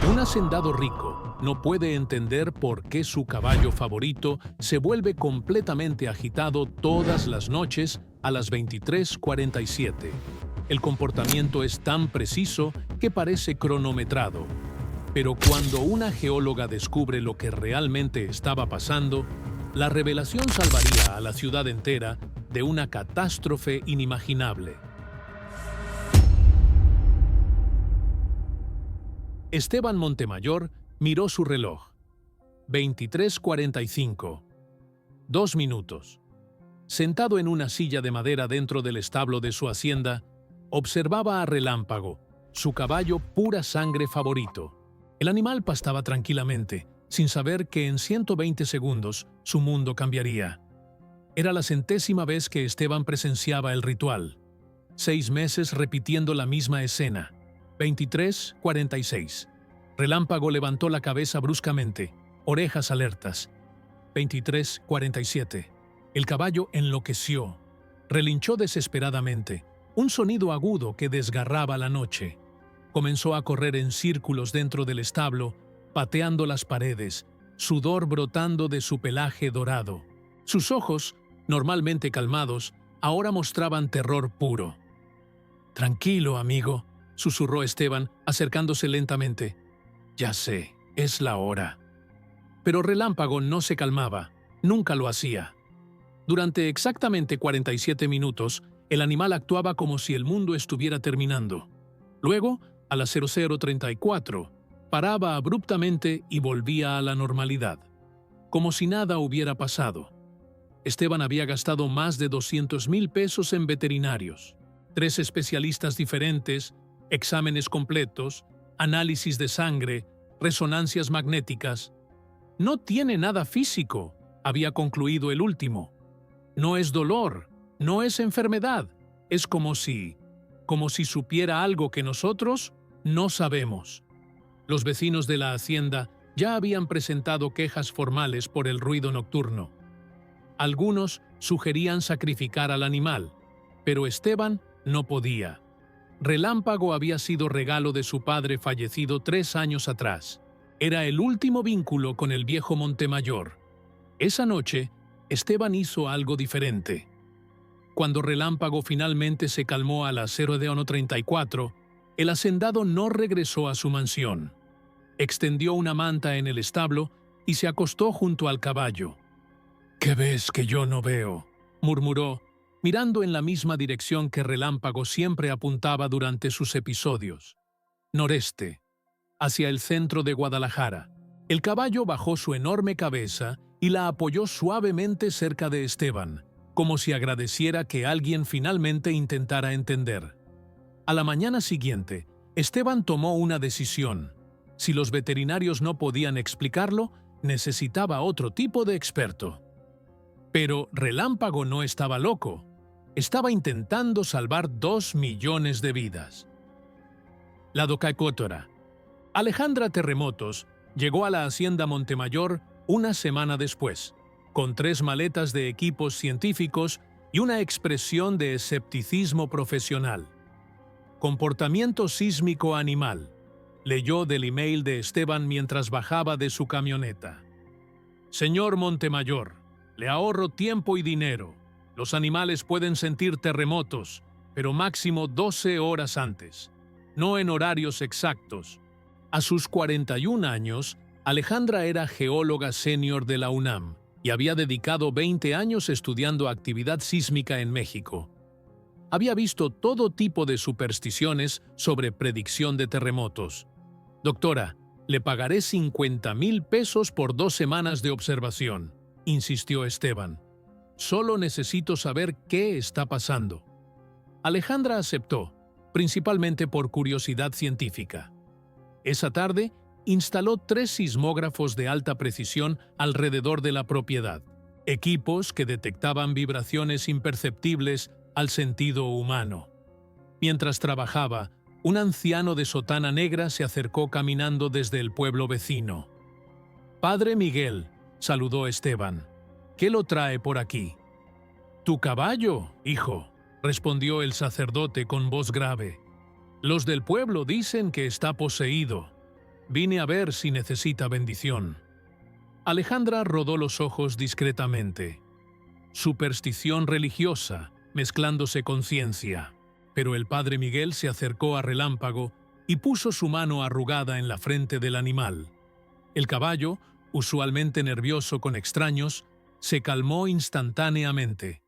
Un hacendado rico no puede entender por qué su caballo favorito se vuelve completamente agitado todas las noches a las 23:47. El comportamiento es tan preciso que parece cronometrado. Pero cuando una geóloga descubre lo que realmente estaba pasando, la revelación salvaría a la ciudad entera de una catástrofe inimaginable. Esteban Montemayor miró su reloj. 23:45. 2 minutos. Sentado en una silla de madera dentro del establo de su hacienda, observaba a Relámpago, su caballo pura sangre favorito. El animal pastaba tranquilamente, sin saber que en 120 segundos su mundo cambiaría. Era la 100ª vez que Esteban presenciaba el ritual. 6 meses repitiendo la misma escena. 23:46. Relámpago levantó la cabeza bruscamente, orejas alertas. 23:47. El caballo enloqueció. Relinchó desesperadamente, un sonido agudo que desgarraba la noche. Comenzó a correr en círculos dentro del establo, pateando las paredes, sudor brotando de su pelaje dorado. Sus ojos, normalmente calmados, ahora mostraban terror puro. «Tranquilo, amigo», susurró Esteban, acercándose lentamente. «Ya sé, es la hora». Pero Relámpago no se calmaba, nunca lo hacía. Durante exactamente 47 minutos, el animal actuaba como si el mundo estuviera terminando. Luego, a las 00:34, paraba abruptamente y volvía a la normalidad, como si nada hubiera pasado. Esteban había gastado más de 200,000 pesos en veterinarios, 3 especialistas diferentes, exámenes completos, análisis de sangre, resonancias magnéticas. «No tiene nada físico», había concluido el último. «No es dolor, no es enfermedad, es como si supiera algo que nosotros no sabemos». Los vecinos de la hacienda ya habían presentado quejas formales por el ruido nocturno. Algunos sugerían sacrificar al animal, pero Esteban no podía. Relámpago había sido regalo de su padre fallecido 3 años atrás. Era el último vínculo con el viejo Montemayor. Esa noche, Esteban hizo algo diferente. Cuando Relámpago finalmente se calmó a las 01:34, el hacendado no regresó a su mansión. Extendió una manta en el establo y se acostó junto al caballo. «¿Qué ves que yo no veo?», murmuró, mirando en la misma dirección que Relámpago siempre apuntaba durante sus episodios. Noreste, hacia el centro de Guadalajara. El caballo bajó su enorme cabeza y la apoyó suavemente cerca de Esteban, como si agradeciera que alguien finalmente intentara entender. A la mañana siguiente, Esteban tomó una decisión. Si los veterinarios no podían explicarlo, necesitaba otro tipo de experto. Pero Relámpago no estaba loco. Estaba intentando salvar 2 millones de vidas. La docacótora. Alejandra Terremotos llegó a la hacienda Montemayor una semana después, con 3 maletas de equipos científicos y una expresión de escepticismo profesional. Comportamiento sísmico animal. Leyó del email de Esteban mientras bajaba de su camioneta. «Señor Montemayor, le ahorro tiempo y dinero. Los animales pueden sentir terremotos, pero máximo 12 horas antes, no en horarios exactos». A sus 41 años, Alejandra era geóloga senior de la UNAM y había dedicado 20 años estudiando actividad sísmica en México. Había visto todo tipo de supersticiones sobre predicción de terremotos. «Doctora, le pagaré 50,000 pesos por 2 semanas de observación», insistió Esteban. «Solo necesito saber qué está pasando». Alejandra aceptó, principalmente por curiosidad científica. Esa tarde, instaló 3 sismógrafos de alta precisión alrededor de la propiedad, equipos que detectaban vibraciones imperceptibles al sentido humano. Mientras trabajaba, un anciano de sotana negra se acercó caminando desde el pueblo vecino. «Padre Miguel», saludó Esteban, «¿qué lo trae por aquí?» «Tu caballo, hijo», respondió el sacerdote con voz grave. «Los del pueblo dicen que está poseído». Vine a ver si necesita bendición. Alejandra rodó los ojos discretamente. Superstición religiosa, mezclándose con ciencia. Pero el padre Miguel se acercó a Relámpago y puso su mano arrugada en la frente del animal. El caballo, usualmente nervioso con extraños, se calmó instantáneamente.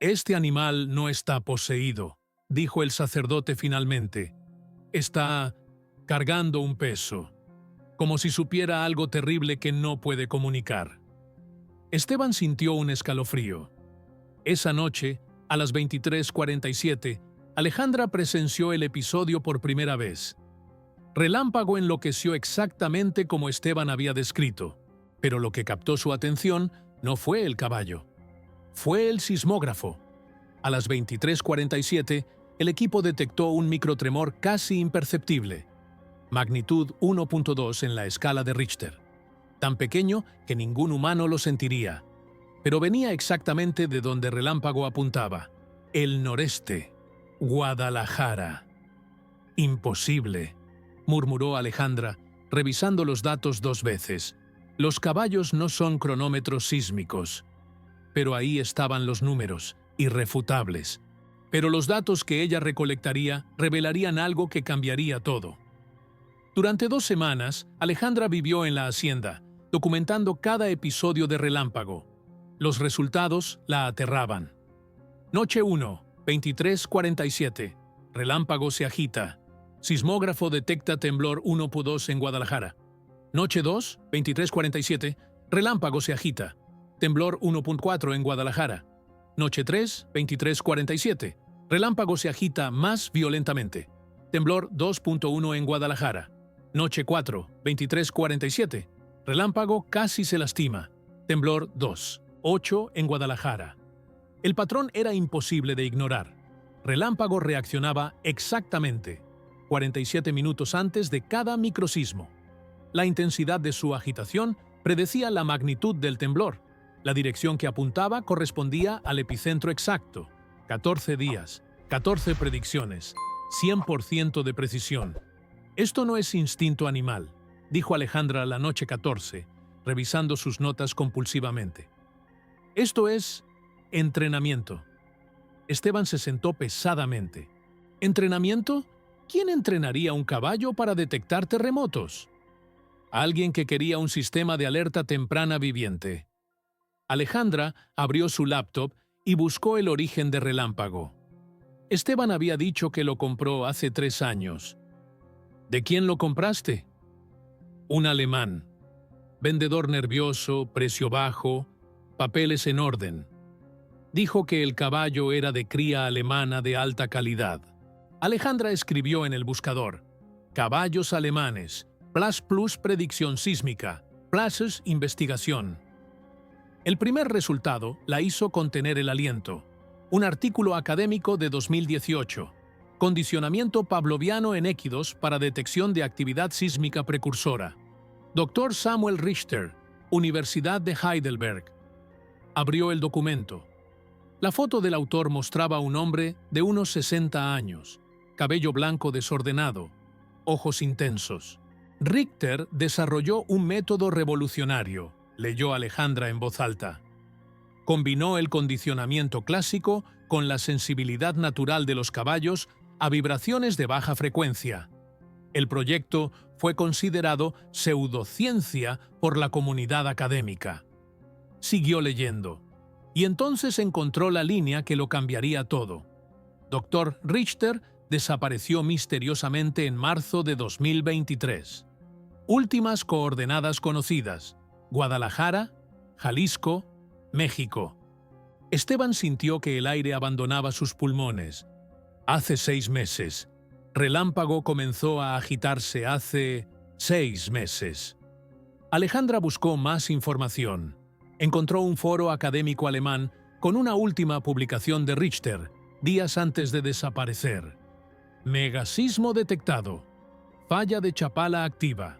«Este animal no está poseído», dijo el sacerdote finalmente. «Está cargando un peso, como si supiera algo terrible que no puede comunicar». Esteban sintió un escalofrío. Esa noche, a las 23:47, Alejandra presenció el episodio por primera vez. Relámpago enloqueció exactamente como Esteban había descrito, pero lo que captó su atención no fue el caballo. Fue el sismógrafo. A las 23:47, el equipo detectó un microtremor casi imperceptible, magnitud 1.2 en la escala de Richter, tan pequeño que ningún humano lo sentiría, pero venía exactamente de donde Relámpago apuntaba, el noreste, Guadalajara. «Imposible», murmuró Alejandra, revisando los datos 2 veces. «Los caballos no son cronómetros sísmicos». Pero ahí estaban los números, irrefutables. Pero los datos que ella recolectaría revelarían algo que cambiaría todo. Durante 2 semanas, Alejandra vivió en la hacienda, documentando cada episodio de Relámpago. Los resultados la aterraban. Noche 1, 23:47. Relámpago se agita. Sismógrafo detecta temblor 1.2 en Guadalajara. Noche 2, 23:47. Relámpago se agita. Temblor 1.4 en Guadalajara. Noche 3, 23:47. Relámpago se agita más violentamente. Temblor 2.1 en Guadalajara. Noche 4, 23:47. Relámpago casi se lastima. Temblor 2, 8 en Guadalajara. El patrón era imposible de ignorar. Relámpago reaccionaba exactamente 47 minutos antes de cada microsismo. La intensidad de su agitación predecía la magnitud del temblor. La dirección que apuntaba correspondía al epicentro exacto. 14 días, 14 predicciones, 100% de precisión. «Esto no es instinto animal», dijo Alejandra la noche 14, revisando sus notas compulsivamente. «Esto es entrenamiento». Esteban se sentó pesadamente. ¿Entrenamiento? ¿Quién entrenaría un caballo para detectar terremotos? Alguien que quería un sistema de alerta temprana viviente. Alejandra abrió su laptop y buscó el origen de Relámpago. Esteban había dicho que lo compró hace 3 años. ¿De quién lo compraste? Un alemán. Vendedor nervioso, precio bajo, papeles en orden. Dijo que el caballo era de cría alemana de alta calidad. Alejandra escribió en el buscador: «Caballos alemanes, plus predicción sísmica, plus investigación». El primer resultado la hizo contener el aliento. Un artículo académico de 2018. Condicionamiento pavloviano en équidos para detección de actividad sísmica precursora. Dr. Samuel Richter, Universidad de Heidelberg. Abrió el documento. La foto del autor mostraba a un hombre de unos 60 años, cabello blanco desordenado, ojos intensos. Richter desarrolló un método revolucionario, leyó Alejandra en voz alta. Combinó el condicionamiento clásico con la sensibilidad natural de los caballos a vibraciones de baja frecuencia. El proyecto fue considerado pseudociencia por la comunidad académica. Siguió leyendo, y entonces encontró la línea que lo cambiaría todo. Dr. Richter desapareció misteriosamente en marzo de 2023. Últimas coordenadas conocidas: Guadalajara, Jalisco, México. Esteban sintió que el aire abandonaba sus pulmones. Hace 6 meses. Relámpago comenzó a agitarse hace 6 meses. Alejandra buscó más información. Encontró un foro académico alemán con una última publicación de Richter, días antes de desaparecer. Megasismo detectado. Falla de Chapala activa.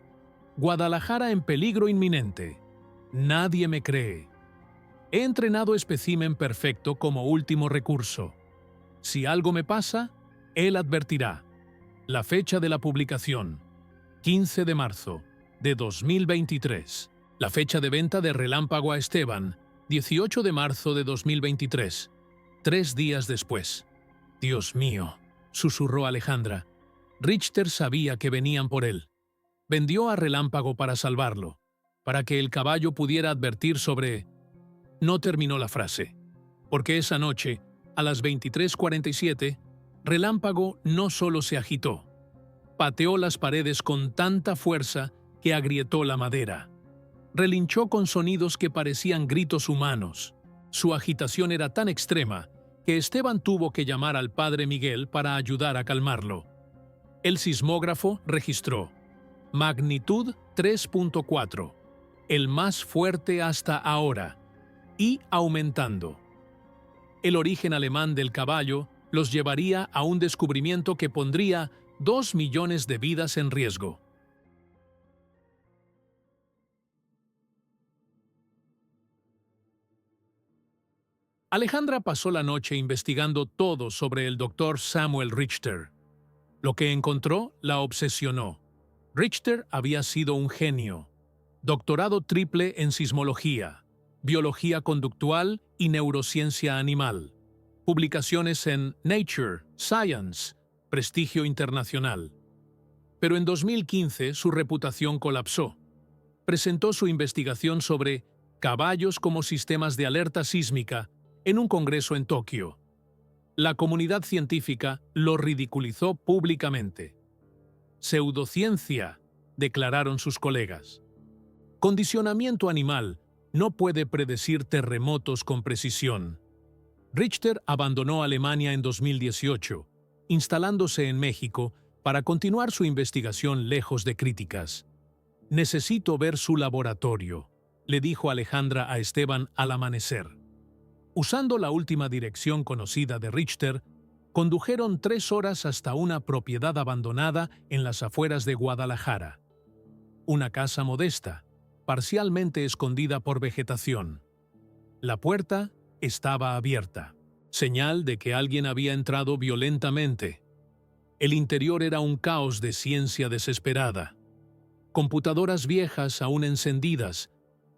Guadalajara en peligro inminente. Nadie me cree. He entrenado espécimen perfecto como último recurso. Si algo me pasa, él advertirá. La fecha de la publicación: 15 de marzo de 2023. La fecha de venta de Relámpago a Esteban, 18 de marzo de 2023. 3 días después. Dios mío, susurró Alejandra. Richter sabía que venían por él. Vendió a Relámpago para salvarlo, para que el caballo pudiera advertir sobre... No terminó la frase, porque esa noche, a las 23:47, Relámpago no solo se agitó, pateó las paredes con tanta fuerza que agrietó la madera. Relinchó con sonidos que parecían gritos humanos. Su agitación era tan extrema que Esteban tuvo que llamar al padre Miguel para ayudar a calmarlo. El sismógrafo registró magnitud 3.4, el más fuerte hasta ahora, y aumentando. El origen alemán del caballo los llevaría a un descubrimiento que pondría 2 millones de vidas en riesgo. Alejandra pasó la noche investigando todo sobre el doctor Samuel Richter. Lo que encontró la obsesionó. Richter había sido un genio. Doctorado triple en sismología, biología conductual y neurociencia animal. Publicaciones en Nature, Science, prestigio internacional. Pero en 2015 su reputación colapsó. Presentó su investigación sobre caballos como sistemas de alerta sísmica en un congreso en Tokio. La comunidad científica lo ridiculizó públicamente. Pseudociencia, declararon sus colegas. Condicionamiento animal no puede predecir terremotos con precisión. Richter abandonó Alemania en 2018, instalándose en México para continuar su investigación lejos de críticas. «Necesito ver su laboratorio», le dijo Alejandra a Esteban al amanecer. Usando la última dirección conocida de Richter, condujeron 3 horas hasta una propiedad abandonada en las afueras de Guadalajara. Una casa modesta, parcialmente escondida por vegetación. La puerta estaba abierta, señal de que alguien había entrado violentamente. El interior era un caos de ciencia desesperada. Computadoras viejas aún encendidas,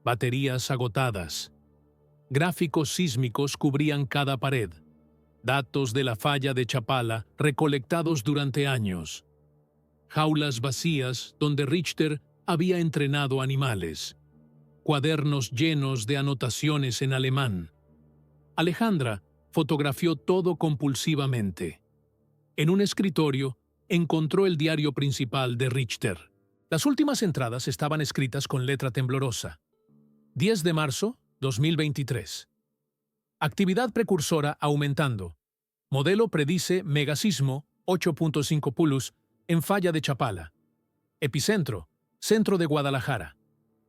baterías agotadas. Gráficos sísmicos cubrían cada pared. Datos de la falla de Chapala recolectados durante años. Jaulas vacías donde Richter había entrenado animales. Cuadernos llenos de anotaciones en alemán. Alejandra fotografió todo compulsivamente. En un escritorio encontró el diario principal de Richter. Las últimas entradas estaban escritas con letra temblorosa. 10 de marzo 2023. Actividad precursora aumentando. Modelo predice megasismo 8.5 pulus en falla de Chapala. Epicentro, centro de Guadalajara.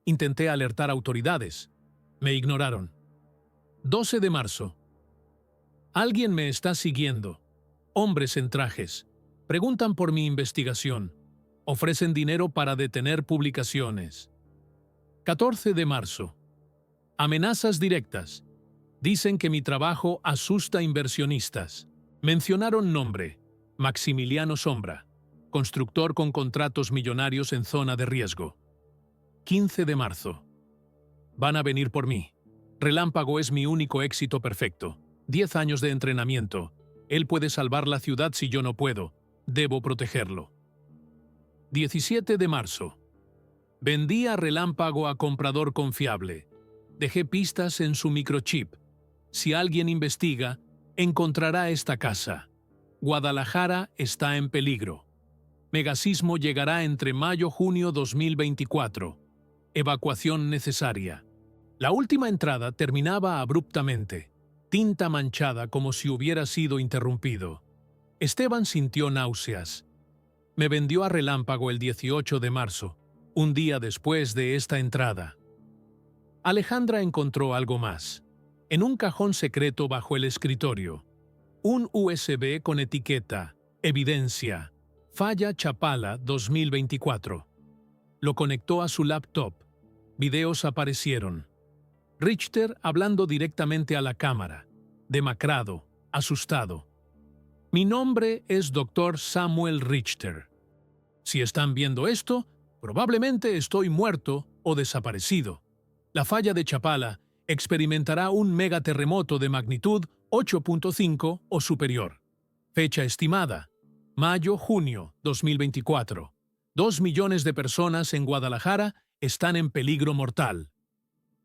Intenté alertar autoridades. Me ignoraron. 12 de marzo. Alguien me está siguiendo. Hombres en trajes. Preguntan por mi investigación. Ofrecen dinero para detener publicaciones. 14 de marzo. Amenazas directas. Dicen que mi trabajo asusta inversionistas. Mencionaron nombre. Maximiliano Sombra. Constructor con contratos millonarios en zona de riesgo. 15 de marzo. Van a venir por mí. Relámpago es mi único éxito perfecto. 10 años de entrenamiento. Él puede salvar la ciudad si yo no puedo. Debo protegerlo. 17 de marzo. Vendí a Relámpago a comprador confiable. Dejé pistas en su microchip. Si alguien investiga, encontrará esta casa. Guadalajara está en peligro. Megasismo llegará entre mayo-junio 2024. Evacuación necesaria. La última entrada terminaba abruptamente, tinta manchada como si hubiera sido interrumpido. Esteban sintió náuseas. Me vendió a Relámpago el 18 de marzo, un día después de esta entrada. Alejandra encontró algo más. En un cajón secreto bajo el escritorio. Un USB con etiqueta, evidencia, falla Chapala 2024. Lo conectó a su laptop. Videos aparecieron. Richter hablando directamente a la cámara, demacrado, asustado. Mi nombre es Dr. Samuel Richter. Si están viendo esto, probablemente estoy muerto o desaparecido. La falla de Chapala experimentará un megaterremoto de magnitud 8.5 o superior. Fecha estimada: mayo-junio 2024. 2 millones de personas en Guadalajara están en peligro mortal.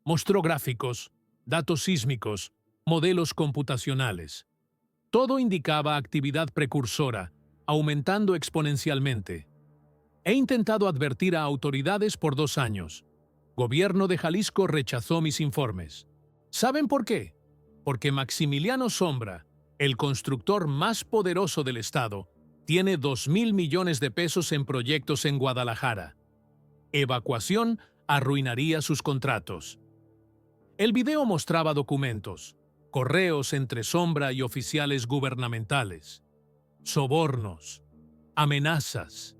Mostró gráficos, datos sísmicos, modelos computacionales. Todo indicaba actividad precursora, aumentando exponencialmente. He intentado advertir a autoridades por 2 años. Gobierno de Jalisco rechazó mis informes. ¿Saben por qué? Porque Maximiliano Sombra, el constructor más poderoso del estado, tiene 2,000 millones de pesos en proyectos en Guadalajara. Evacuación arruinaría sus contratos. El video mostraba documentos, correos entre Sombra y oficiales gubernamentales, sobornos, amenazas,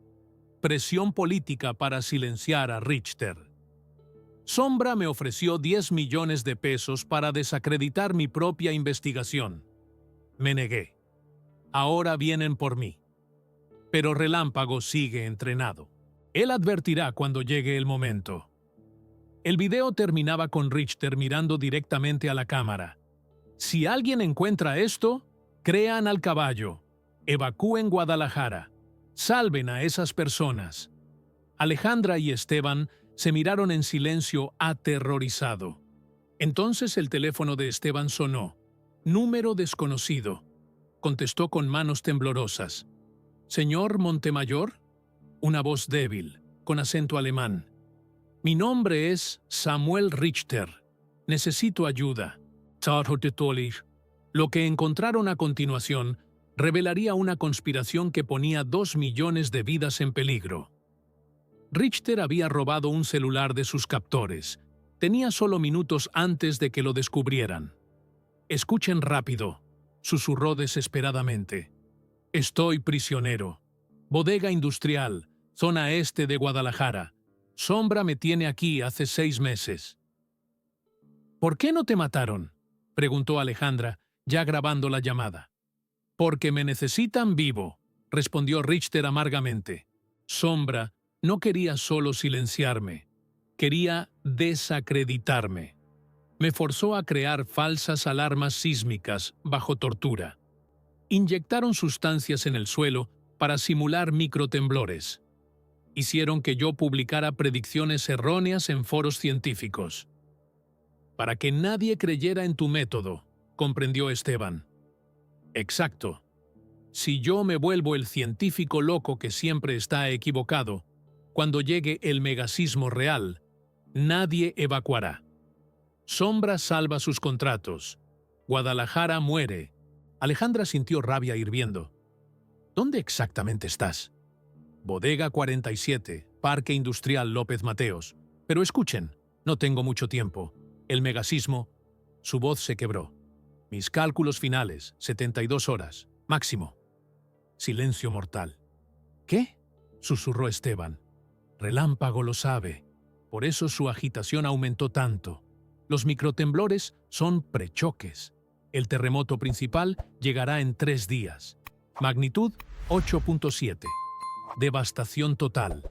presión política para silenciar a Richter. Sombra me ofreció 10 millones de pesos para desacreditar mi propia investigación. Me negué. Ahora vienen por mí. Pero Relámpago sigue entrenado. Él advertirá cuando llegue el momento. El video terminaba con Richter mirando directamente a la cámara. Si alguien encuentra esto, crean al caballo. Evacúen Guadalajara. Salven a esas personas. Alejandra y Esteban se miraron en silencio aterrorizado. Entonces el teléfono de Esteban sonó. Número desconocido. Contestó con manos temblorosas. «¿Señor Montemayor?» Una voz débil, con acento alemán. «Mi nombre es Samuel Richter. Necesito ayuda». Lo que encontraron a continuación revelaría una conspiración que ponía 2 millones de vidas en peligro. Richter había robado un celular de sus captores. Tenía solo minutos antes de que lo descubrieran. «Escuchen rápido», susurró desesperadamente. «Estoy prisionero. Bodega industrial, zona este de Guadalajara. Sombra me tiene aquí hace 6 meses». «¿Por qué no te mataron?», preguntó Alejandra, ya grabando la llamada. «Porque me necesitan vivo», respondió Richter amargamente. Sombra no quería solo silenciarme, quería desacreditarme. Me forzó a crear falsas alarmas sísmicas bajo tortura. Inyectaron sustancias en el suelo para simular microtemblores. Hicieron que yo publicara predicciones erróneas en foros científicos. Para que nadie creyera en tu método, comprendió Esteban. Exacto. Si yo me vuelvo el científico loco que siempre está equivocado, cuando llegue el megasismo real, nadie evacuará. Sombra salva sus contratos. Guadalajara muere. Alejandra sintió rabia hirviendo. ¿Dónde exactamente estás? Bodega 47, Parque Industrial López Mateos. Pero escuchen, no tengo mucho tiempo. El megasismo. Su voz se quebró. Mis cálculos finales, 72 horas, máximo. Silencio mortal. ¿Qué?, susurró Esteban. Relámpago lo sabe. Por eso su agitación aumentó tanto. Los microtemblores son prechoques. El terremoto principal llegará en 3 días. Magnitud 8.7. Devastación total.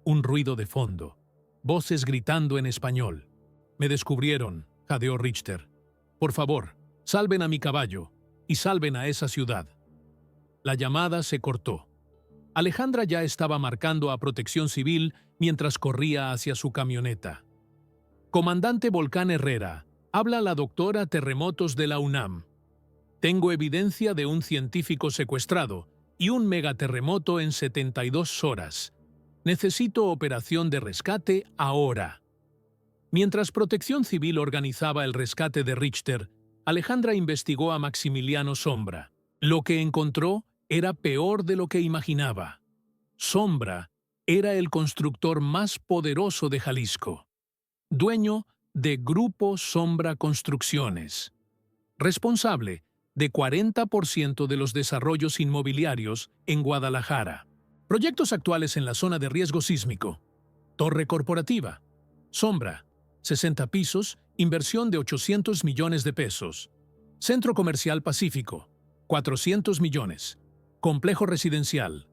Un ruido de fondo. Voces gritando en español. Me descubrieron, jadeó Richter. Por favor, salven a mi caballo y salven a esa ciudad. La llamada se cortó. Alejandra ya estaba marcando a Protección Civil mientras corría hacia su camioneta. Comandante Volcán Herrera, habla la doctora Terremotos de la UNAM. Tengo evidencia de un científico secuestrado y un megaterremoto en 72 horas. Necesito operación de rescate ahora. Mientras Protección Civil organizaba el rescate de Richter, Alejandra investigó a Maximiliano Sombra. Lo que encontró era peor de lo que imaginaba. Sombra era el constructor más poderoso de Jalisco, dueño de Grupo Sombra Construcciones, responsable de 40% de los desarrollos inmobiliarios en Guadalajara. Proyectos actuales en la zona de riesgo sísmico. Torre corporativa. Sombra, 60 pisos, inversión de 800 millones de pesos. Centro Comercial Pacífico, 400 millones. Complejo residencial.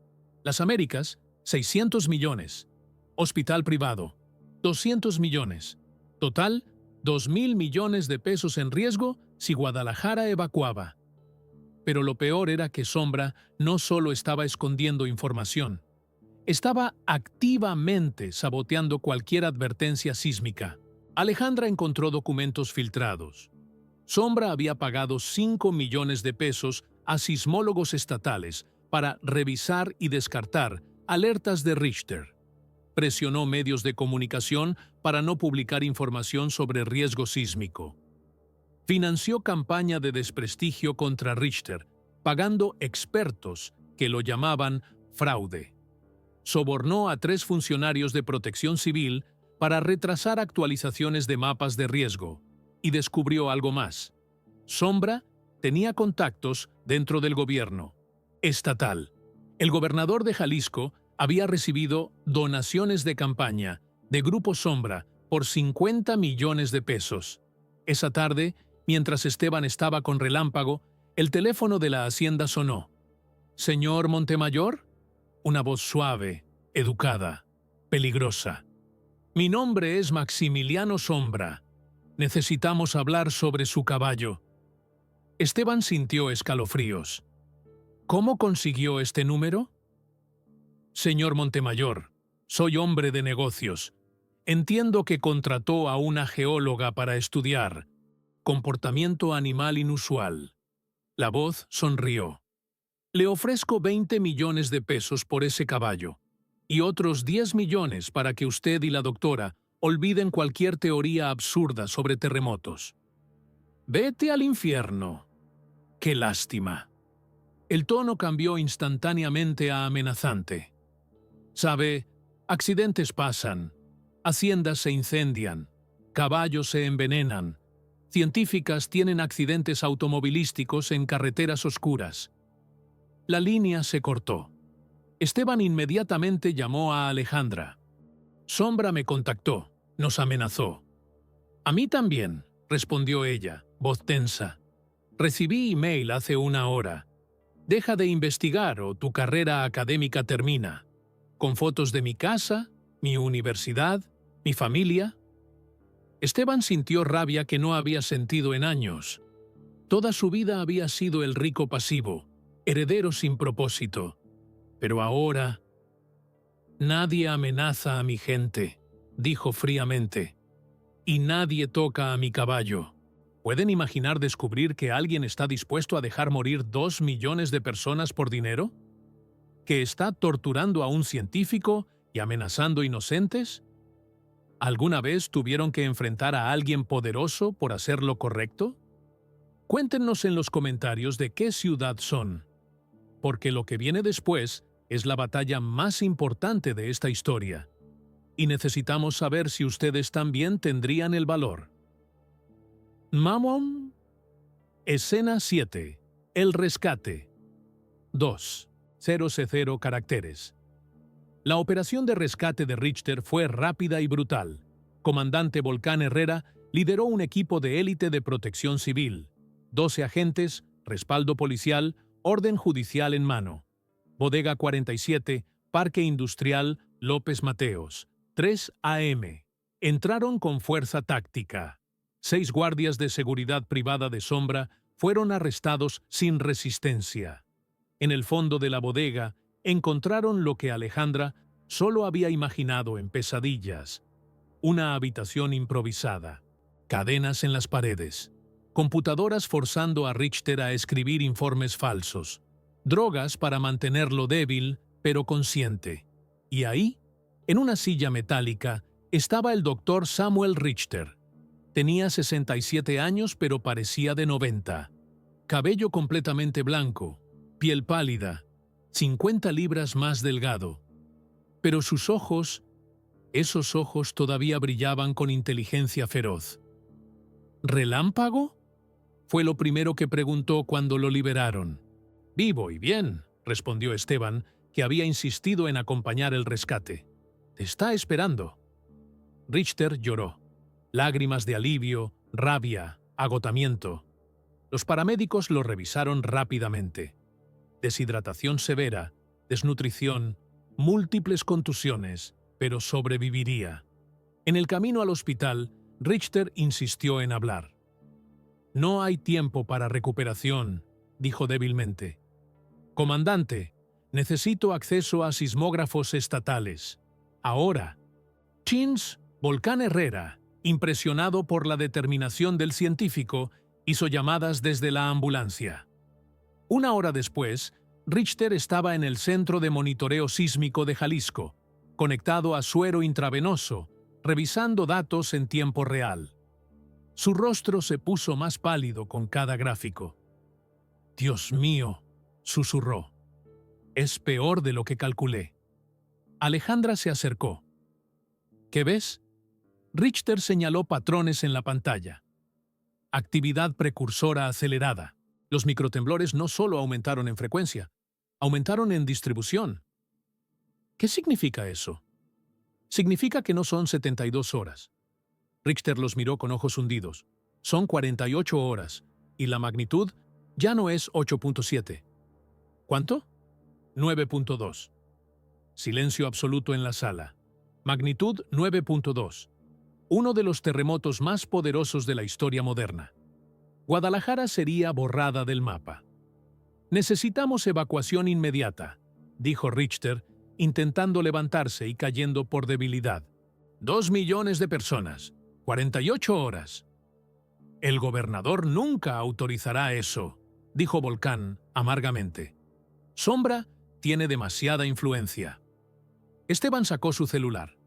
Las Américas, 600 millones. Hospital privado, 200 millones. Total, 2.000 millones de pesos en riesgo si Guadalajara evacuaba. Pero lo peor era que Sombra no solo estaba escondiendo información, estaba activamente saboteando cualquier advertencia sísmica. Alejandra encontró documentos filtrados. Sombra había pagado 5 millones de pesos a sismólogos estatales para revisar y descartar alertas de Richter. Presionó medios de comunicación para no publicar información sobre riesgo sísmico. Financió campaña de desprestigio contra Richter, pagando expertos que lo llamaban fraude. Sobornó a 3 funcionarios de Protección Civil para retrasar actualizaciones de mapas de riesgo, y descubrió algo más. Sombra tenía contactos dentro del gobierno estatal. El gobernador de Jalisco había recibido donaciones de campaña de Grupo Sombra por 50 millones de pesos. Esa tarde, mientras Esteban estaba con Relámpago, el teléfono de la hacienda sonó. «¿Señor Montemayor?» Una voz suave, educada, peligrosa. «Mi nombre es Maximiliano Sombra. Necesitamos hablar sobre su caballo». Esteban sintió escalofríos. «¿Cómo consiguió este número?» «Señor Montemayor, soy hombre de negocios. Entiendo que contrató a una geóloga para estudiar comportamiento animal inusual». La voz sonrió. «Le ofrezco 20 millones de pesos por ese caballo y otros 10 millones para que usted y la doctora olviden cualquier teoría absurda sobre terremotos». «Vete al infierno». «Qué lástima». El tono cambió instantáneamente a amenazante. «Sabe, accidentes pasan, haciendas se incendian, caballos se envenenan, científicas tienen accidentes automovilísticos en carreteras oscuras». La línea se cortó. Esteban inmediatamente llamó a Alejandra. «Sombra me contactó, nos amenazó». «A mí también», respondió ella, voz tensa. «Recibí email hace una hora. Deja de investigar o tu carrera académica termina. Con fotos de mi casa, mi universidad, mi familia». Esteban sintió rabia que no había sentido en años. Toda su vida había sido el rico pasivo, heredero sin propósito. Pero ahora... «Nadie amenaza a mi gente», dijo fríamente. «Y nadie toca a mi caballo». ¿Pueden imaginar descubrir que alguien está dispuesto a dejar morir 2 millones de personas por dinero? ¿Que está torturando a un científico y amenazando inocentes? ¿Alguna vez tuvieron que enfrentar a alguien poderoso por hacer lo correcto? Cuéntenos en los comentarios de qué ciudad son, porque lo que viene después es la batalla más importante de esta historia, y necesitamos saber si ustedes también tendrían el valor. Mamón. Escena 7. El rescate. 2:00 caracteres. La operación de rescate de Richter fue rápida y brutal. Comandante Volcán Herrera lideró un equipo de élite de protección civil, 12 agentes, respaldo policial, orden judicial en mano. Bodega 47, Parque Industrial López Mateos, 3 a.m. Entraron con fuerza táctica. 6 guardias de seguridad privada de Sombra fueron arrestados sin resistencia. En el fondo de la bodega encontraron lo que Alejandra solo había imaginado en pesadillas: una habitación improvisada, cadenas en las paredes, computadoras forzando a Richter a escribir informes falsos, drogas para mantenerlo débil pero consciente. Y ahí, en una silla metálica, estaba el doctor Samuel Richter. Tenía 67 años pero parecía de 90. Cabello completamente blanco, piel pálida, 50 libras más delgado. Pero sus ojos, esos ojos todavía brillaban con inteligencia feroz. ¿Relámpago?, fue lo primero que preguntó cuando lo liberaron. «Vivo y bien», respondió Esteban, que había insistido en acompañar el rescate. «Te está esperando». Richter lloró. Lágrimas de alivio, rabia, agotamiento. Los paramédicos lo revisaron rápidamente. Deshidratación severa, desnutrición, múltiples contusiones, pero sobreviviría. En el camino al hospital, Richter insistió en hablar. «No hay tiempo para recuperación», dijo débilmente. «Comandante, necesito acceso a sismógrafos estatales. Ahora». Chins, Volcán Herrera, impresionado por la determinación del científico, hizo llamadas desde la ambulancia. Una hora después, Richter estaba en el Centro de Monitoreo Sísmico de Jalisco, conectado a suero intravenoso, revisando datos en tiempo real. Su rostro se puso más pálido con cada gráfico. «Dios mío», susurró. «Es peor de lo que calculé». Alejandra se acercó. «¿Qué ves?» Richter señaló patrones en la pantalla. Actividad precursora acelerada. Los microtemblores no solo aumentaron en frecuencia, aumentaron en distribución. ¿Qué significa eso? Significa que no son 72 horas. Richter los miró con ojos hundidos. Son 48 horas, y la magnitud ya no es 8.7. ¿Cuánto? 9.2. Silencio absoluto en la sala. Magnitud 9.2. Uno de los terremotos más poderosos de la historia moderna. Guadalajara sería borrada del mapa. «Necesitamos evacuación inmediata», dijo Richter, intentando levantarse y cayendo por debilidad. 2 millones de personas. 48 horas. «El gobernador nunca autorizará eso», dijo Volcán amargamente. «Sombra tiene demasiada influencia». Esteban sacó su celular.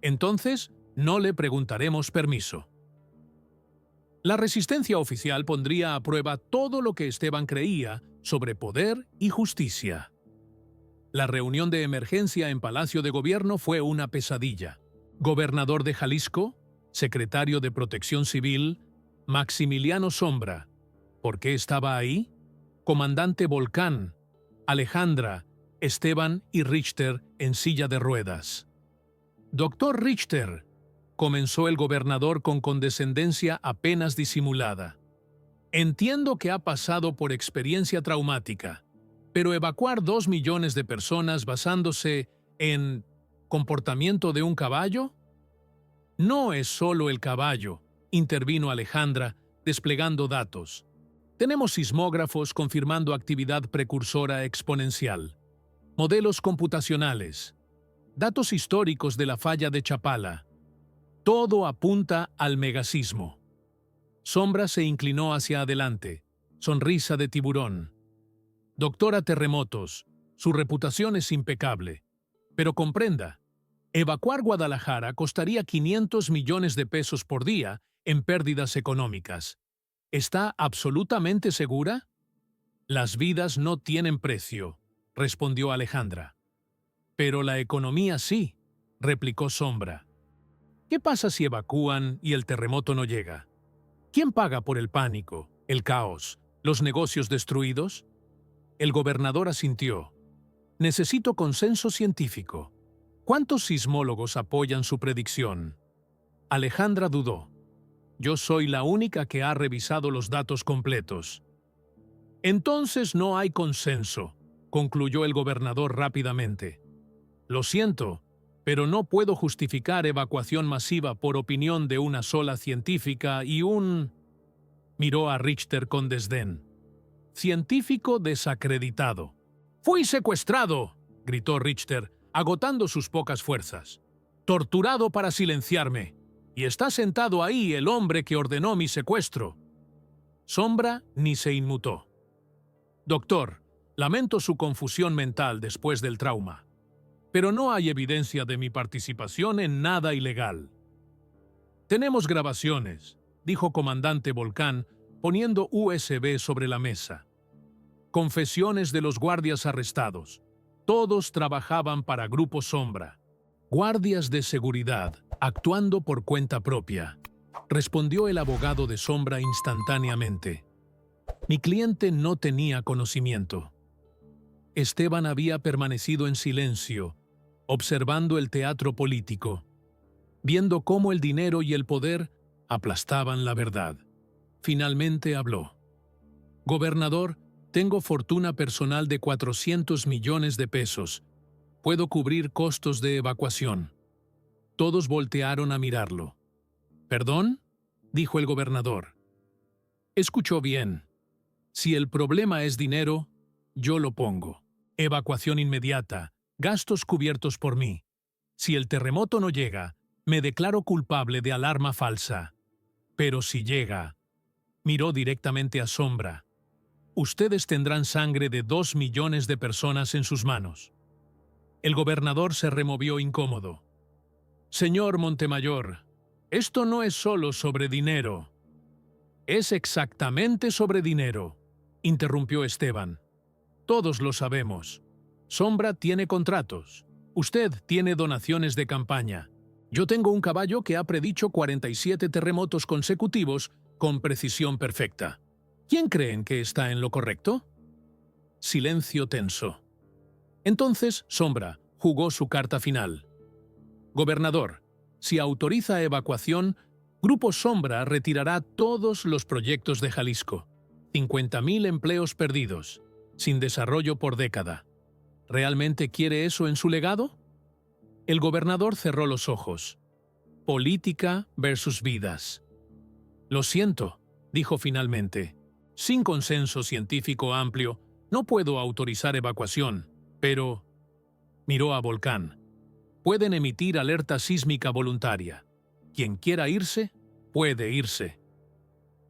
«Entonces, no le preguntaremos permiso». La resistencia oficial pondría a prueba todo lo que Esteban creía sobre poder y justicia. La reunión de emergencia en Palacio de Gobierno fue una pesadilla. Gobernador de Jalisco, secretario de Protección Civil, Maximiliano Sombra. ¿Por qué estaba ahí? Comandante Volcán, Alejandra, Esteban y Richter en silla de ruedas. «Doctor Richter», comenzó el gobernador con condescendencia apenas disimulada. «Entiendo que ha pasado por experiencia traumática, pero evacuar 2 millones de personas basándose en comportamiento de un caballo». «No es solo el caballo», intervino Alejandra, desplegando datos. «Tenemos sismógrafos confirmando actividad precursora exponencial, modelos computacionales, datos históricos de la falla de Chapala. Todo apunta al megasismo». Sombra se inclinó hacia adelante, sonrisa de tiburón. «Doctora Terremotos, su reputación es impecable. Pero comprenda, evacuar Guadalajara costaría 500 millones de pesos por día en pérdidas económicas. ¿Está absolutamente segura?» «Las vidas no tienen precio», respondió Alejandra. «Pero la economía sí», replicó Sombra. «¿Qué pasa si evacúan y el terremoto no llega? ¿Quién paga por el pánico, el caos, los negocios destruidos?» El gobernador asintió. «Necesito consenso científico. ¿Cuántos sismólogos apoyan su predicción?» Alejandra dudó. «Yo soy la única que ha revisado los datos completos». «Entonces no hay consenso», concluyó el gobernador rápidamente. «Lo siento, pero no puedo justificar evacuación masiva por opinión de una sola científica y un...» Miró a Richter con desdén. «Científico desacreditado». «Fui secuestrado», gritó Richter, agotando sus pocas fuerzas. «Torturado para silenciarme. Y está sentado ahí el hombre que ordenó mi secuestro». Sombra ni se inmutó. «Doctor, lamento su confusión mental después del trauma. Pero no hay evidencia de mi participación en nada ilegal». «Tenemos grabaciones», dijo Comandante Volcán, poniendo USB sobre la mesa. «Confesiones de los guardias arrestados. Todos trabajaban para Grupo Sombra. Guardias de seguridad, actuando por cuenta propia», respondió el abogado de Sombra instantáneamente. «Mi cliente no tenía conocimiento». Esteban había permanecido en silencio, observando el teatro político, viendo cómo el dinero y el poder aplastaban la verdad. Finalmente habló. «Gobernador, tengo fortuna personal de 400 millones de pesos. Puedo cubrir costos de evacuación. Todos voltearon a mirarlo. ¿Perdón?, dijo el gobernador. Escuchó bien. Si el problema es dinero, yo lo pongo. Evacuación inmediata, gastos cubiertos por mí. Si el terremoto no llega, me declaro culpable de alarma falsa. Pero si llega, miró directamente a Sombra. Ustedes tendrán sangre de 2 millones de personas en sus manos. El gobernador se removió incómodo. Señor Montemayor, esto no es solo sobre dinero. Es exactamente sobre dinero, interrumpió Esteban. Todos lo sabemos. Sombra tiene contratos. Usted tiene donaciones de campaña. Yo tengo un caballo que ha predicho 47 terremotos consecutivos con precisión perfecta. ¿Quién creen que está en lo correcto? Silencio tenso. Entonces, Sombra jugó su carta final. Gobernador, si autoriza evacuación, Grupo Sombra retirará todos los proyectos de Jalisco. 50.000 empleos perdidos, sin desarrollo por década. ¿Realmente quiere eso en su legado? El gobernador cerró los ojos. Política versus vidas. Lo siento, dijo finalmente. Sin consenso científico amplio, no puedo autorizar evacuación, pero... Miró a Volcán. Pueden emitir alerta sísmica voluntaria. Quien quiera irse, puede irse.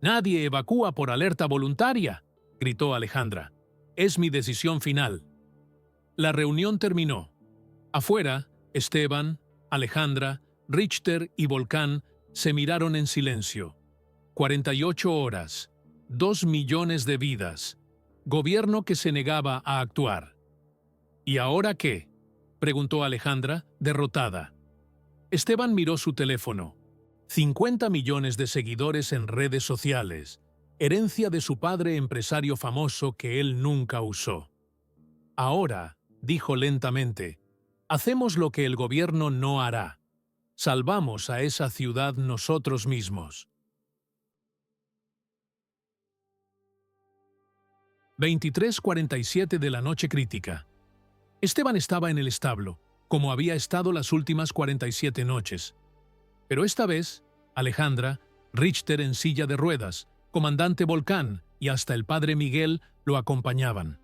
Nadie evacúa por alerta voluntaria, gritó Alejandra. Es mi decisión final. La reunión terminó. Afuera, Esteban, Alejandra, Richter y Volcán se miraron en silencio. 48 horas, 2 millones de vidas, gobierno que se negaba a actuar. ¿Y ahora qué?, preguntó Alejandra, derrotada. Esteban miró su teléfono. 50 millones de seguidores en redes sociales, herencia de su padre empresario famoso que él nunca usó. Ahora, dijo lentamente, hacemos lo que el gobierno no hará. Salvamos a esa ciudad nosotros mismos. 23:47 de la noche crítica. Esteban estaba en el establo, como había estado las últimas 47 noches. Pero esta vez, Alejandra, Richter en silla de ruedas, comandante Volcán y hasta el padre Miguel lo acompañaban.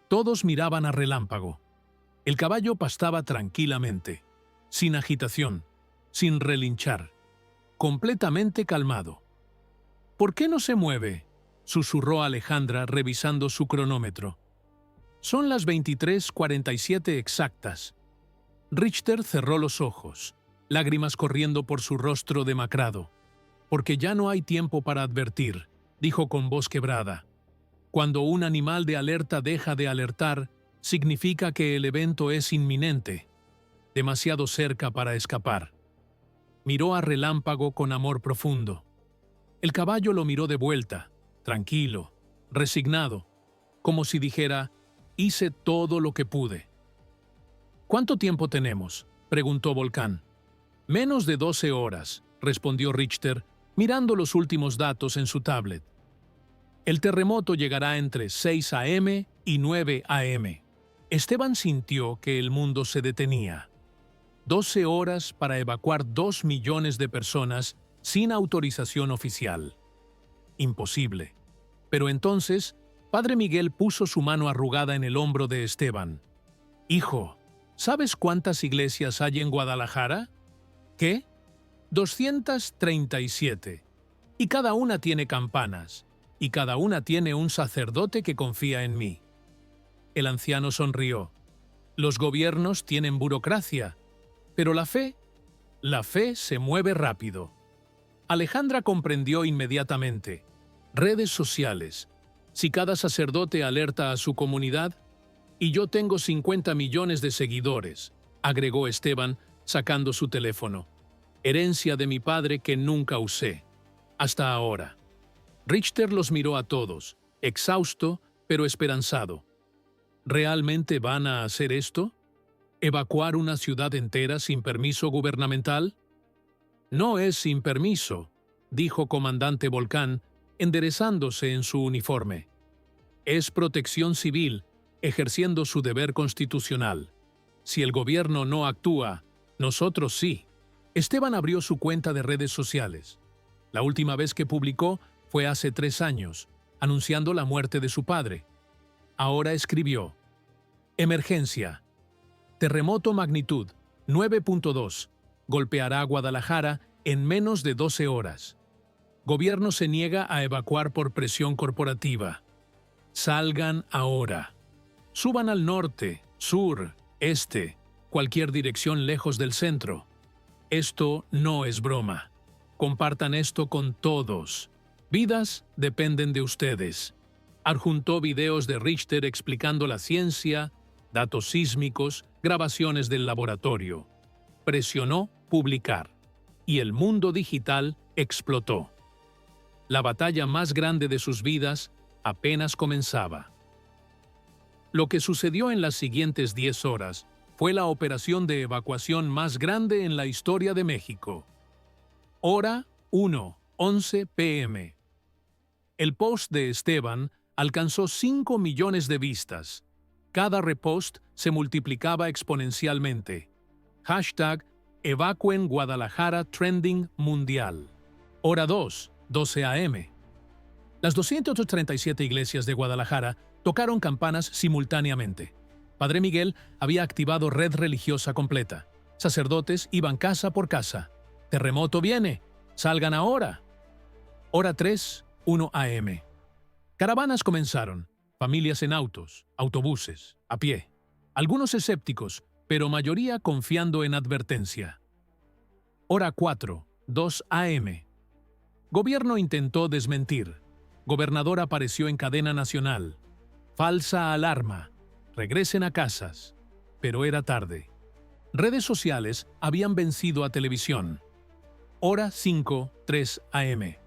Todos miraban a Relámpago. El caballo pastaba tranquilamente, sin agitación, sin relinchar, completamente calmado. ¿Por qué no se mueve?, susurró Alejandra revisando su cronómetro. Son las 23:47 exactas. Richter cerró los ojos, lágrimas corriendo por su rostro demacrado. Porque ya no hay tiempo para advertir, dijo con voz quebrada. Cuando un animal de alerta deja de alertar, significa que el evento es inminente, demasiado cerca para escapar. Miró a Relámpago con amor profundo. El caballo lo miró de vuelta, tranquilo, resignado, como si dijera, hice todo lo que pude. ¿Cuánto tiempo tenemos?, preguntó Volcán. Menos de 12 horas, respondió Richter, mirando los últimos datos en su tablet. El terremoto llegará entre 6 a.m. y 9 a.m. Esteban sintió que el mundo se detenía. 12 horas para evacuar 2 millones de personas sin autorización oficial. Imposible. Pero entonces, Padre Miguel puso su mano arrugada en el hombro de Esteban. Hijo, ¿sabes cuántas iglesias hay en Guadalajara? ¿Qué? 237. Y cada una tiene campanas, y cada una tiene un sacerdote que confía en mí. El anciano sonrió. Los gobiernos tienen burocracia, pero la fe se mueve rápido. Alejandra comprendió inmediatamente. Redes sociales. Si cada sacerdote alerta a su comunidad, y yo tengo 50 millones de seguidores, agregó Esteban, sacando su teléfono. Herencia de mi padre que nunca usé. Hasta ahora. Richter los miró a todos, exhausto, pero esperanzado. ¿Realmente van a hacer esto? ¿Evacuar una ciudad entera sin permiso gubernamental? No es sin permiso, dijo comandante Volcán, enderezándose en su uniforme. Es protección civil, ejerciendo su deber constitucional. Si el gobierno no actúa, nosotros sí. Esteban abrió su cuenta de redes sociales. La última vez que publicó fue hace 3 años, anunciando la muerte de su padre. Ahora escribió: Emergencia. Terremoto magnitud 9.2. Golpeará Guadalajara en menos de 12 horas. Gobierno se niega a evacuar por presión corporativa. Salgan ahora. Suban al norte, sur, este, cualquier dirección lejos del centro. Esto no es broma. Compartan esto con todos. Vidas dependen de ustedes. Adjuntó videos de Richter explicando la ciencia, datos sísmicos, grabaciones del laboratorio. Presionó publicar. Y el mundo digital explotó. La batalla más grande de sus vidas apenas comenzaba. Lo que sucedió en las siguientes 10 horas fue la operación de evacuación más grande en la historia de México. Hora 1:11 p.m. El post de Esteban alcanzó 5 millones de vistas. Cada repost se multiplicaba exponencialmente. Hashtag Evacuen Guadalajara Trending Mundial. Hora 2:12 a.m. Las 237 iglesias de Guadalajara tocaron campanas simultáneamente. Padre Miguel había activado red religiosa completa. Sacerdotes iban casa por casa. ¡Terremoto viene! ¡Salgan ahora! Hora 3:1 a.m. Caravanas comenzaron. Familias en autos, autobuses, a pie. Algunos escépticos, pero mayoría confiando en advertencia. Hora 4:02 a.m. Gobierno intentó desmentir. Gobernador apareció en cadena nacional. Falsa alarma. Regresen a casas. Pero era tarde. Redes sociales habían vencido a televisión. Hora 5:03 a.m.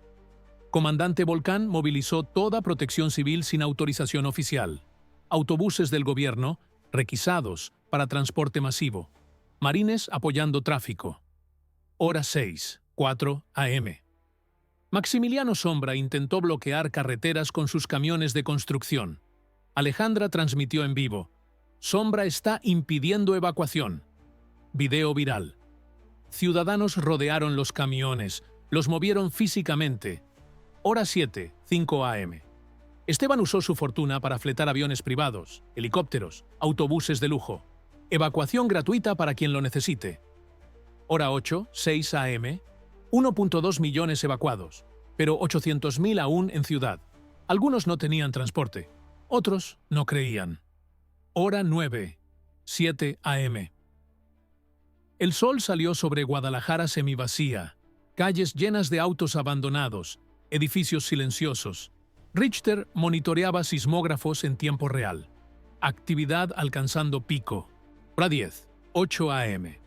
Comandante Volcán movilizó toda protección civil sin autorización oficial. Autobuses del gobierno, requisados para transporte masivo. Marines apoyando tráfico. Hora 6:04 a.m. Maximiliano Sombra intentó bloquear carreteras con sus camiones de construcción. Alejandra transmitió en vivo: Sombra está impidiendo evacuación. Video viral. Ciudadanos rodearon los camiones, los movieron físicamente. Hora 7:05 a.m. Esteban usó su fortuna para fletar aviones privados, helicópteros, autobuses de lujo. Evacuación gratuita para quien lo necesite. Hora 8:06 a.m. 1.2 millones evacuados, pero 800.000 aún en ciudad. Algunos no tenían transporte, otros no creían. Hora 9:07 a.m. El sol salió sobre Guadalajara semivacía, calles llenas de autos abandonados, edificios silenciosos. Richter monitoreaba sismógrafos en tiempo real. Actividad alcanzando pico. Hora 10:08 a.m.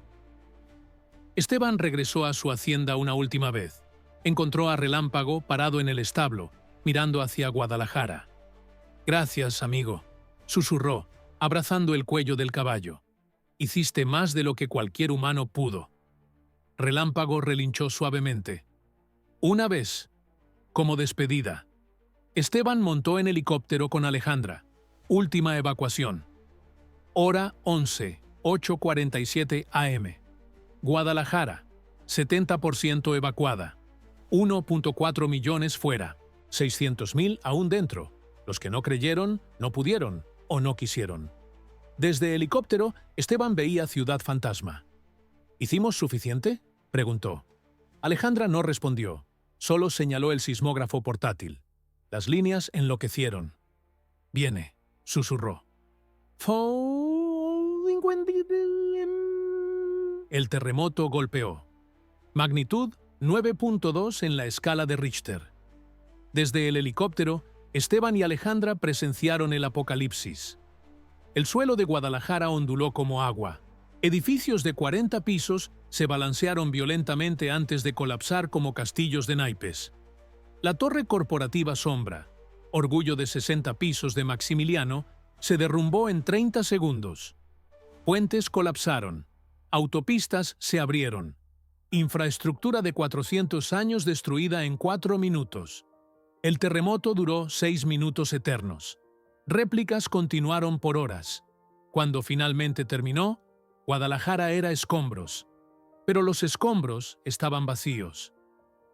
Esteban regresó a su hacienda una última vez. Encontró a Relámpago parado en el establo, mirando hacia Guadalajara. «Gracias, amigo», susurró, abrazando el cuello del caballo. «Hiciste más de lo que cualquier humano pudo». Relámpago relinchó suavemente. Una vez, como despedida. Esteban montó en helicóptero con Alejandra. Última evacuación. Hora 11:08:47 a.m. Guadalajara, 70% evacuada. 1.4 millones fuera. 600.000 aún dentro. Los que no creyeron, no pudieron o no quisieron. Desde helicóptero, Esteban veía Ciudad Fantasma. ¿Hicimos suficiente?, preguntó. Alejandra no respondió. Solo señaló el sismógrafo portátil. Las líneas enloquecieron. «Viene», susurró. El terremoto golpeó. Magnitud 9.2 en la escala de Richter. Desde el helicóptero, Esteban y Alejandra presenciaron el apocalipsis. El suelo de Guadalajara onduló como agua. Edificios de 40 pisos se balancearon violentamente antes de colapsar como castillos de naipes. La torre corporativa Sombra, orgullo de 60 pisos de Maximiliano, se derrumbó en 30 segundos. Puentes colapsaron. Autopistas se abrieron. Infraestructura de 400 años destruida en 4 minutos. El terremoto duró 6 minutos eternos. Réplicas continuaron por horas. Cuando finalmente terminó, Guadalajara era escombros, pero los escombros estaban vacíos.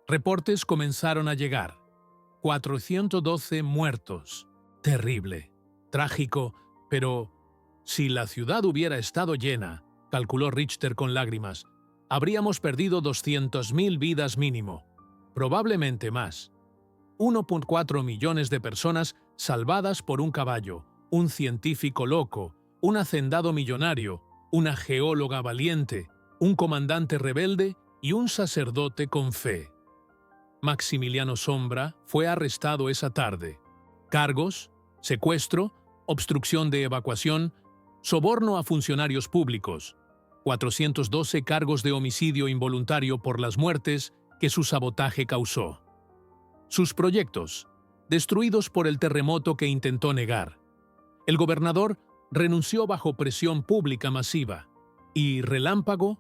Reportes comenzaron a llegar. 412 muertos. Terrible, trágico, pero si la ciudad hubiera estado llena, calculó Richter con lágrimas, habríamos perdido 200.000 vidas mínimo, probablemente más. 1,4 millones de personas salvadas por un caballo, un científico loco, un hacendado millonario, una geóloga valiente, un comandante rebelde y un sacerdote con fe. Maximiliano Sombra fue arrestado esa tarde. Cargos, secuestro, obstrucción de evacuación, soborno a funcionarios públicos, 412 cargos de homicidio involuntario por las muertes que su sabotaje causó. Sus proyectos, destruidos por el terremoto que intentó negar. El gobernador renunció bajo presión pública masiva. Y Relámpago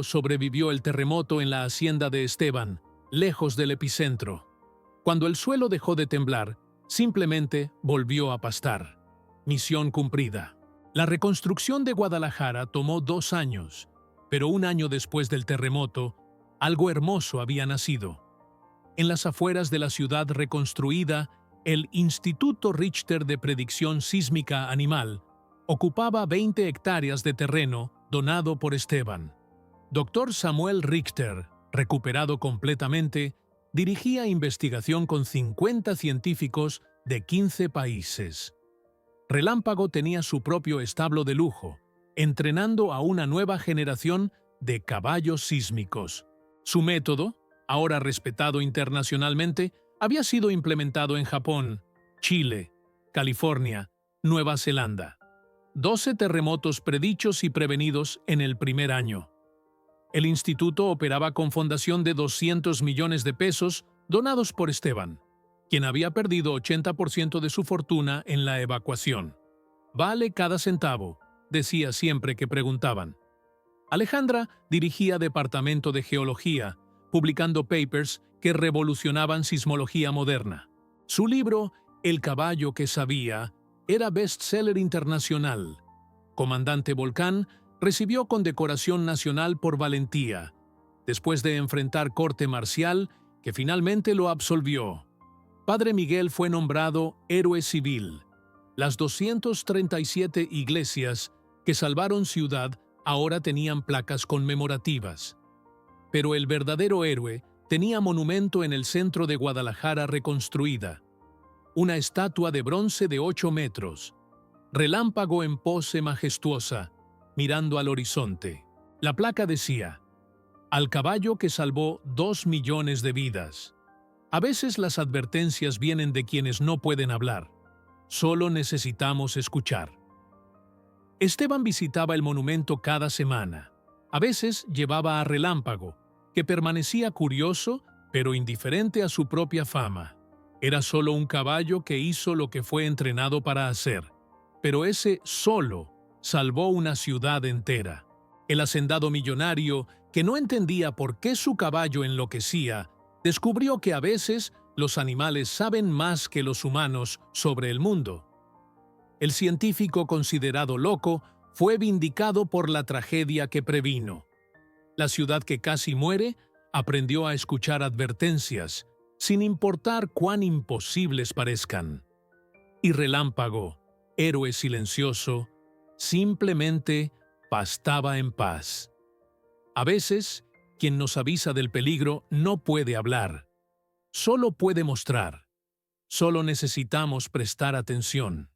sobrevivió el terremoto en la hacienda de Esteban, lejos del epicentro. Cuando el suelo dejó de temblar, simplemente volvió a pastar. Misión cumplida. La reconstrucción de Guadalajara tomó 2 años, pero un año después del terremoto, algo hermoso había nacido. En las afueras de la ciudad reconstruida, el Instituto Richter de Predicción Sísmica Animal ocupaba 20 hectáreas de terreno donado por Esteban. Dr. Samuel Richter, recuperado completamente, dirigía investigación con 50 científicos de 15 países. Relámpago tenía su propio establo de lujo, entrenando a una nueva generación de caballos sísmicos. Su método, ahora respetado internacionalmente, había sido implementado en Japón, Chile, California, Nueva Zelanda. 12 terremotos predichos y prevenidos en el primer año. El instituto operaba con fundación de 200 millones de pesos donados por Esteban, quien había perdido 80% de su fortuna en la evacuación. Vale cada centavo, decía siempre que preguntaban. Alejandra dirigía Departamento de Geología, publicando papers que revolucionaban sismología moderna. Su libro, El caballo que sabía, era bestseller internacional. Comandante Volcán recibió condecoración nacional por valentía, después de enfrentar corte marcial, que finalmente lo absolvió. Padre Miguel fue nombrado héroe civil. Las 237 iglesias que salvaron ciudad ahora tenían placas conmemorativas. Pero el verdadero héroe tenía monumento en el centro de Guadalajara reconstruida. Una estatua de bronce de 8 metros. Relámpago en pose majestuosa, mirando al horizonte. La placa decía: al caballo que salvó 2 millones de vidas. A veces las advertencias vienen de quienes no pueden hablar. Solo necesitamos escuchar. Esteban visitaba el monumento cada semana. A veces llevaba a Relámpago, que permanecía curioso, pero indiferente a su propia fama. Era solo un caballo que hizo lo que fue entrenado para hacer. Pero ese solo salvó una ciudad entera. El hacendado millonario, que no entendía por qué su caballo enloquecía, descubrió que a veces los animales saben más que los humanos sobre el mundo. El científico considerado loco fue vindicado por la tragedia que previno. La ciudad que casi muere aprendió a escuchar advertencias, sin importar cuán imposibles parezcan. Y Relámpago, héroe silencioso, simplemente pastaba en paz. A veces, quien nos avisa del peligro no puede hablar, solo puede mostrar. Solo necesitamos prestar atención.